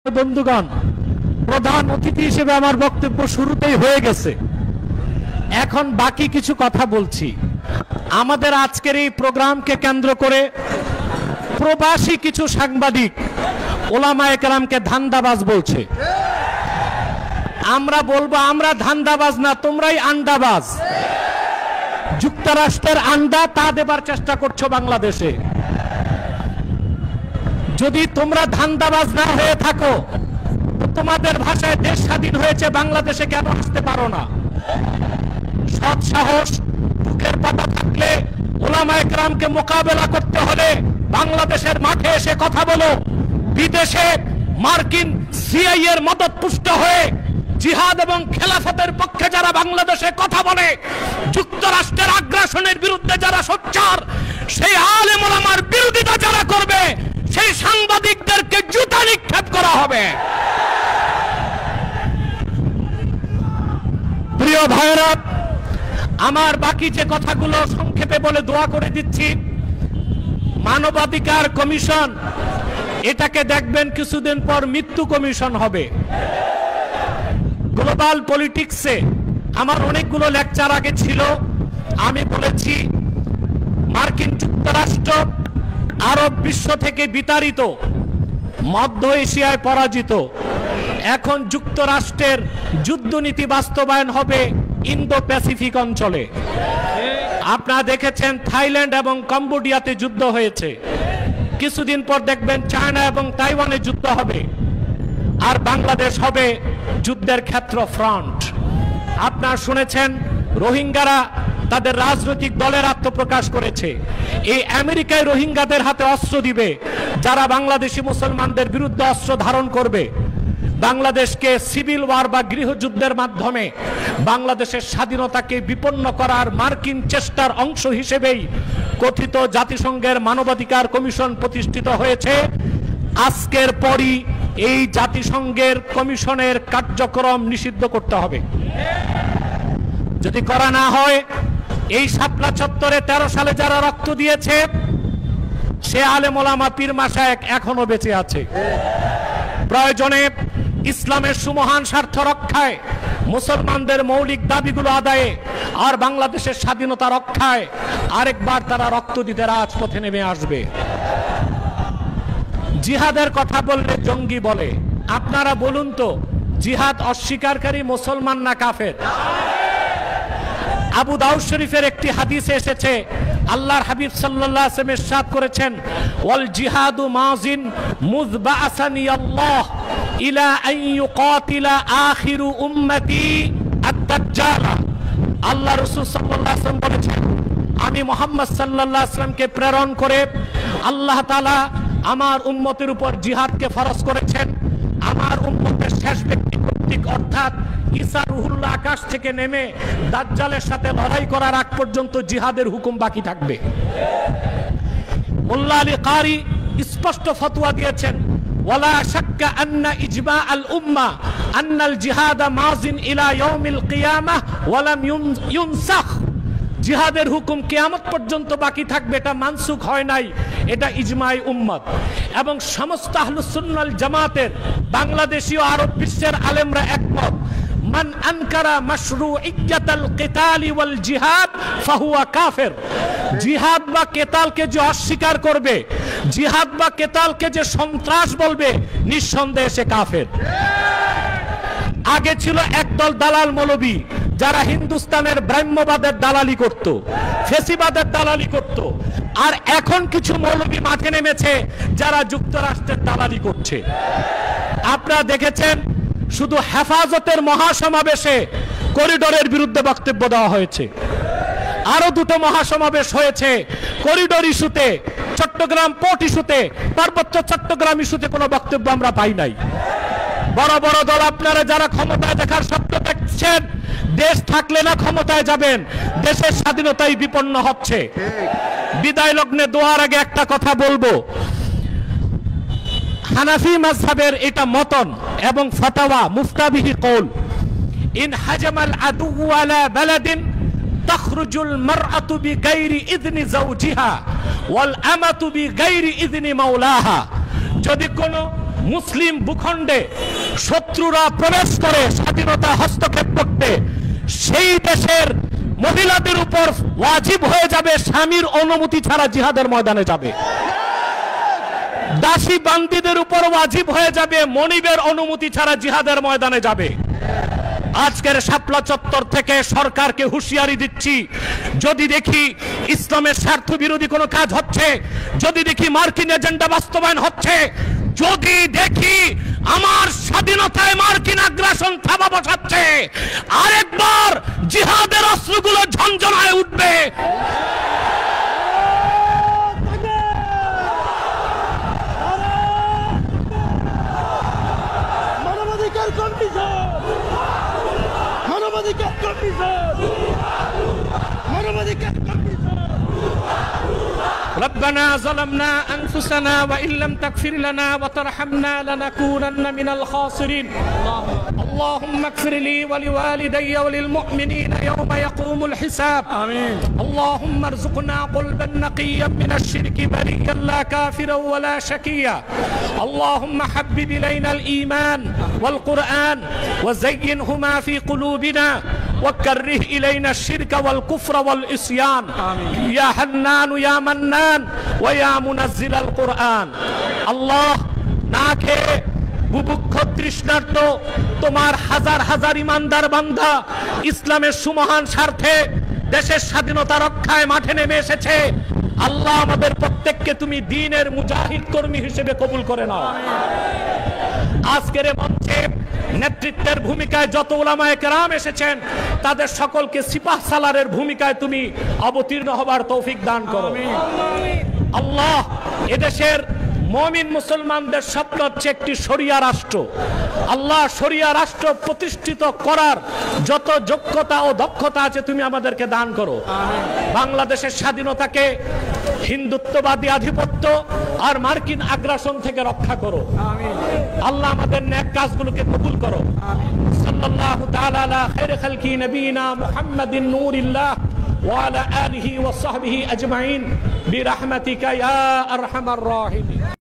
বন্ধুগণ, প্রধান অতিথি হিসেবে আমার বক্তব্য শুরুতেই হয়ে গেছে। এখন বাকি কিছু কথা বলছি। আমাদের আজকের এই প্রোগ্রামকে কেন্দ্র করে প্রবাসী কিছু সাংবাদিক ওলামায়ে কেরামকে ধান্দাবাজ বলছে। আমরা বলবো আমরা ধান্দাবাজ না, তোমরাই আন্ডাবাজ। যুক্তরাষ্ট্রের আন্ডা তা দেবার চেষ্টা করছো বাংলাদেশে। যদি তোমরা ধান্দাবাজ না হয়ে থাকো, তোমাদের ভাষায় দেশ স্বাধীন হয়েছে, বাংলাদেশে কেন আসতে পারো না? সৎ সাহস বুকের পাতা থাকলে ওলামায়ে কেরামকে মোকাবেলা করতে হলে বাংলাদেশের মাঠে এসে কথা বলো। বিদেশে মার্কিন সিআইএ এর মদত পুষ্ট হয়ে জিহাদ এবং খেলাফতের পক্ষে যারা বাংলাদেশে কথা বলে, যুক্তরাষ্ট্রের আগ্রাসনের বিরুদ্ধে যারা সোচ্চার, সেই আলেম ওলামার বিরোধিতা যারা করবে, সেই সাংবাদিকদেরকে জুতা নিক্ষেপ করা হবে। প্রিয় ভাইরা, আমার বাকি যে কথাগুলো সংক্ষেপে বলে দোয়া করে দিচ্ছি। মানবাধিকার কমিশন, এটাকে দেখবেন কিছুদিন পর মৃত্যু কমিশন হবে। গ্লোবাল পলিটিক্সে আমার অনেকগুলো লেকচার আগে ছিল। আমি বলেছি মার্কিন যুক্তরাষ্ট্র আরব বিশ্ব থেকে বিতাড়িত, মধ্য এশিয়ায় পরাজিত। এখন যুক্তরাষ্ট্রের যুদ্ধনীতি বাস্তবায়ন হবে ইন্দো প্যাসিফিক অঞ্চলে। আপনারা দেখেছেন থাইল্যান্ড এবং কম্বোডিয়াতে যুদ্ধ হয়েছে। কিছুদিন পর দেখবেন চায়না এবং তাইওয়ানে যুদ্ধ হবে, আর বাংলাদেশ হবে যুদ্ধের ক্ষেত্র, ফ্রন্ট। আপনারা শুনেছেন রোহিঙ্গারা তাদের রাজনৈতিক দলের আত্মপ্রকাশ করেছে। এই আমেরিকায় রোহিঙ্গাদের হাতে অস্ত্র দিবে যারা বাংলাদেশি মুসলমানদের বিরুদ্ধে অস্ত্র ধারণ করবে। বাংলাদেশকে সিভিল ওয়ার বা গৃহযুদ্ধের মাধ্যমে বাংলাদেশের স্বাধীনতাকে বিপন্ন করার মার্কিন চেষ্টার অংশ হিসেবেই কথিত জাতিসংঘের মানবাধিকার কমিশন প্রতিষ্ঠিত হয়েছে। আজকের পরই এই জাতিসংঘের কমিশনের কার্যক্রম নিষিদ্ধ করতে হবে। যদি করা না হয়, এই শাপলা চত্বরে 13 সালে যারা রক্ত দিয়েছে, সে আলেম ওলামা পীর মাশায়েখ এখনো বেঁচে আছে। প্রয়োজনে ইসলামের সুমহান স্বার্থ রক্ষায়, মুসলমানদের মৌলিক দাবিগুলো আদায়ে আর বাংলাদেশের স্বাধীনতা রক্ষায় আরেকবার তারা রক্ত দিতে রাজপথে নেমে আসবে। জিহাদের কথা বললে জঙ্গি বলে। আপনারা বলুন তো, জিহাদ অস্বীকারী মুসলমান না কাফের? আবু দাউদ শরীফের একটি হাদিসে এসেছে, আল্লাহর হাবিব সাল্লাল্লাহু আলাইহি ওয়াসাল্লাম ইরশাদ করেছেন, ওয়াল জিহাদু মাযিন মুযবাসানি আল্লাহ ইলা আন ইউকাতিলা আখিরু উম্মতি আদ-দাজ্জাল। আল্লাহ রাসূল সাল্লাল্লাহু আলাইহি ওয়াসাল্লাম বলেছেন, আমি মুহাম্মদ সাল্লাল্লাহু আলাইহি ওয়াসাল্লামকে প্রেরণ করে আল্লাহ তাআলা আমার উম্মতের উপর জিহাদকে ফরজ করেছেন। আমার উম্মতের শেষ ব্যক্তি কর্তৃক, অর্থাৎ ঈসা রুহুল্লাহ আকাশ থেকে নেমে দাজ্জালের সাথে লড়াই করার আগ পর্যন্ত জিহাদের হুকুম বাকি থাকবে। মোল্লা আলী কারি স্পষ্ট ফতোয়া দিয়েছেন, ওয়ালা শাক্কা আন্না ইজমা আল উম্মাহ আন্নাল জিহাদ মাযিন ইলা ইয়াউমিল কিয়ামাহ ওয়া লাম ইউনসাখ। জিহাদের হুকুম কিয়ামত পর্যন্ত বাকি থাকবে, এটা মানসুখ হয় নাই, এটা ইজমাই উম্মত। এবং সমস্ত আহলুস সুন্নাহ ওয়াল জামাতের বাংলাদেশী ও আরব বিশ্বের আলেমরা একমত, মান আনকারা মাশরুইয়্যাতাল কিতালি ওয়াল জিহাদ ফাহুয়া কাফির। জিহাদ বা কেতালকে যে অস্বীকার করবে, জিহাদ বা কেতালকে যে সন্ত্রাস বলবে, নিঃসন্দেহে সে কাফের। আগে ছিল একদল দালাল মৌলবী যারা হিন্দুস্তানের ব্রাহ্মবাদের দালালি করত, ফেসিবাদের দালালি করত, আর এখন কিছু মৌলবী মাঠে নেমেছে যারা যুক্তরাষ্ট্রের দালালি করছে। আপনারা দেখেছেন শুধু হেফাজতের মহাসমাবেশে করিডোরের বিরুদ্ধে বক্তব্য দেওয়া হয়েছে। আরো দুটো মহাসমাবেশ হয়েছে করিডোর ইস্যুতে, চট্টগ্রাম পোর্ট ইস্যুতে, পার্বত্য চট্টগ্রাম ইস্যুতে কোনো বক্তব্য আমরা পাই নাই। বড় বড় দল আপনারা যারা ক্ষমতায় দেখার স্বপ্ন দেখছেন, দেশ থাকলে না ক্ষমতায় যাবেন, দেশের স্বাধীনতাই বিপন্ন হচ্ছে। বিদায় লগ্নে দোয়ার আগে একটা কথা বলবো, হানাফি মাযহাবের এটা মতন এবং ফতোয়া মুফতাবিহি কওল, ইন হাজামাল আদু আলা বালাদিন তাখরুজুল মারআতু বিগাইরি ইযনি যাওজিহা ওয়াল আমাতু বিগাইরি ইযনি মাওলাহা। যদি কোনো মুসলিম ভূখণ্ডে শত্রুরা প্রবেশ করে স্বাধীনতা হস্তক্ষেপ করতে, সেই দেশের মহিলাদের উপর ওয়াজিব হয়ে যাবে স্বামীর অনুমতি ছাড়া জিহাদের ময়দানে যাবে। দাসী বান্দীদের উপর ওয়াজিব হয়ে যাবে মনিবের অনুমতি ছাড়া জিহাদের ময়দানে যাবে। আজকের শাপলা চত্বর থেকে সরকারকে হুঁশিয়ারি দিচ্ছি, যদি দেখি ইসলামের স্বার্থ বিরোধী কোনো কাজ হচ্ছে, যদি দেখি মার্কিন এজেন্ডা বাস্তবায়ন হচ্ছে, যদি দেখি আমার স্বাধীনতায় মার্কিন আগ্রাসন থাবা বসাচ্ছে, আরেকবার জিহাদের অস্ত্রগুলো ঝনঝনায় উঠবে। মানবাধিকার কমিশন, মানবাধিকার কমিশন, মানবাধিকার কমিশন। ربنا ظلمنا أنفسنا وإن لم تغفر لنا وترحمنا لنكونن من الخاسرين اللهم اغفر لي ولوالدي وللمؤمنين يوم يقوم الحساب آمين اللهم ارزقنا قلبا نقيا من الشرك بريا لا كافرا ولا شقيا اللهم حبب إلينا الإيمان والقرآن وزينهما في قلوبنا وكره إلينا الشرك والكفر والعصيان يا حنان يا منان ويا منزل القرآن الله নাকে বুভুক্ষ তৃষ্ণার্ত তোমার হাজার হাজার ইমানদার বান্দা ইসলামের সুমহান স্বার্থে দেশের স্বাধীনতা রক্ষায় মাঠে নেমে এসেছে। আল্লাহ আমাদের প্রত্যেককে তুমি দ্বীনের মুজাহিদ কর্মী হিসেবে কবুল করে নাও। আজকের মঞ্চে নেতৃত্বের ভূমিকায় যত উলামায়ে কেরাম এসেছেন তাদের সকলকে সিপাহ সালারের ভূমিকায় তুমি অবতীর্ণ হবার তৌফিক দান করো। আল্লাহ এদেশের মুমিন মুসলমানদের স্বপ্ন হচ্ছে একটি শরিয়া রাষ্ট্র। আল্লাহ শরিয়া রাষ্ট্র প্রতিষ্ঠিত করার যত যোগ্যতা ও দক্ষতা আছে তুমি আমাদেরকে দান করো। বাংলাদেশের স্বাধীনতাকে হিন্দুত্ববাদী আধিপত্য আর মার্কিন আগ্রাসন থেকে রক্ষা করো। আল্লাহ আমাদের নেক কাজগুলোকে কবুল করো। সাল্লাল্লাহু তাআলা আলা খায়রি খালকি নবিনা মুহাম্মাদিন নূরিল্লাহ ওয়া আলা আলিহি ওয়া সাহবিহি আজমাইন বিরহমাতিকা ইয়া আরহামার রাহিমিন।